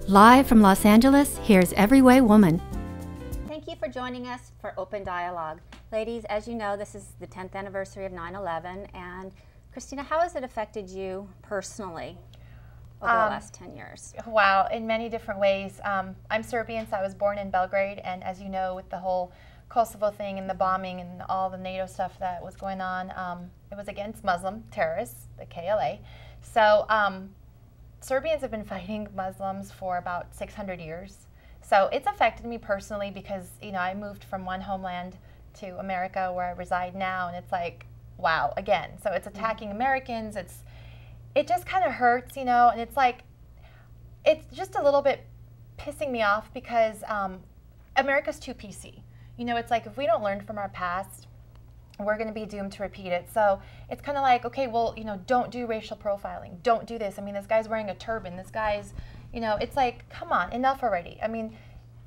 Live from Los Angeles, here's Everyway Woman. Thank you for joining us for Open Dialogue. Ladies, as you know, this is the 10th anniversary of 9/11, and Christina, how has it affected you personally over the last 10 years? Wow, in many different ways. I'm Serbian, so I was born in Belgrade, and as you know, with the whole Kosovo thing and the bombing and all the NATO stuff that was going on, it was against Muslim terrorists, the KLA. So Serbians have been fighting Muslims for about 600 years. So it's affected me personally because, you know, I moved from one homeland to America where I reside now, and it's like, wow, again. So it's attacking Americans. It just kind of hurts, you know, and it's like, it's just a little bit pissing me off because America's too PC. You know, it's like if we don't learn from our past, we're going to be doomed to repeat it. So it's kind of like, okay, well, you know, don't do racial profiling. Don't do this. I mean, this guy's wearing a turban. This guy's, you know, it's like, come on, enough already. I mean,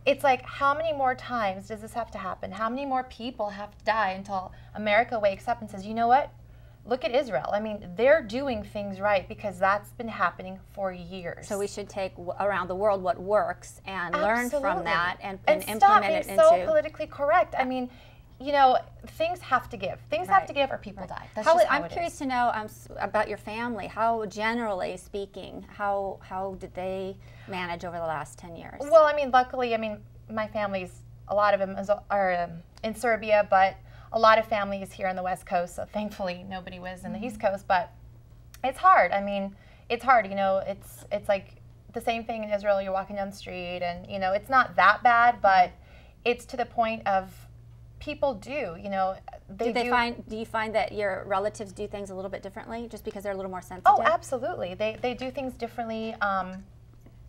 it's like, how many more times does this have to happen? How many more people have to die until America wakes up and says, you know what? Look at Israel. I mean, they're doing things right because that's been happening for years. So we should take around the world what works and learn from that and implement stop it being into... so politically correct. I mean, you know, things have to give. Things have to give or people die. That's just how I'm curious to know about your family. How, generally speaking, how did they manage over the last 10 years? Well, I mean, luckily, I mean, my family's, a lot of them are in Serbia, but a lot of families here on the West Coast, so thankfully nobody was in the East Coast, but it's hard. I mean, it's hard, you know, it's like the same thing in Israel. You're walking down the street and, you know, it's not that bad, but it's to the point of people do, you know, do you find that your relatives do things a little bit differently just because they're a little more sensitive? Oh, absolutely. They do things differently.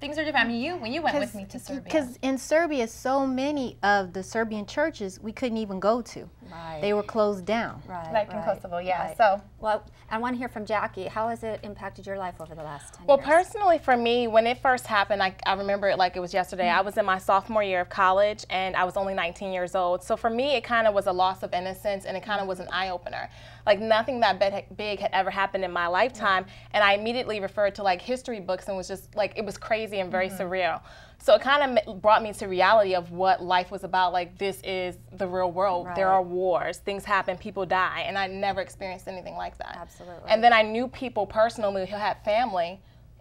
Things are different. I mean, when you went with me to Serbia. Because in Serbia, so many of the Serbian churches we couldn't even go to. Right. They were closed down. Right. Like in Kosovo, yeah. Right. So. Well, I want to hear from Jackie. How has it impacted your life over the last 10 Well, years? personally for me, when it first happened, I remember it like it was yesterday. I was in my sophomore year of college, and I was only 19 years old. So for me, it kind of was a loss of innocence, and it kind of was an eye-opener. Like nothing that big had ever happened in my lifetime, and I immediately referred to like history books and was just like, it was crazy and very surreal. So it kind of brought me to reality of what life was about. Like, this is the real world. Right. There are wars, things happen, people die, and I never experienced anything like that. Absolutely. And then I knew people personally who had family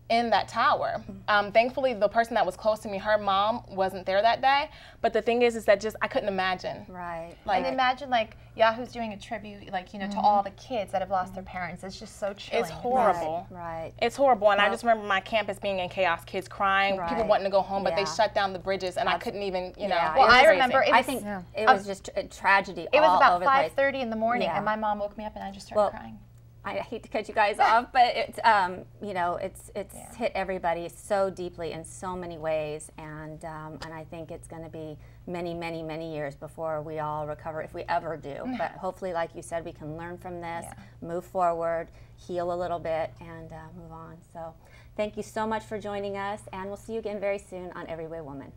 in that tower. Thankfully, the person that was close to me, her mom wasn't there that day. But the thing is that just, I couldn't imagine. Right. Like, and imagine like Yahoo's doing a tribute, like, you know, to all the kids that have lost their parents. It's just so chilling. It's horrible. Right. It's horrible. And I just remember my campus being in chaos, kids crying, people wanting to go home, but they shut down the bridges, and I couldn't even, you know. Well, I remember I think it was just a tragedy. It was about all over 5:30 in the morning, and my mom woke me up, and I just started crying. I hate to cut you guys off, but it's you know, it's hit everybody so deeply in so many ways, and I think it's going to be many years before we all recover, if we ever do. But hopefully, like you said, we can learn from this, move forward, heal a little bit, and move on. So, thank you so much for joining us, and we'll see you again very soon on Everyway Woman.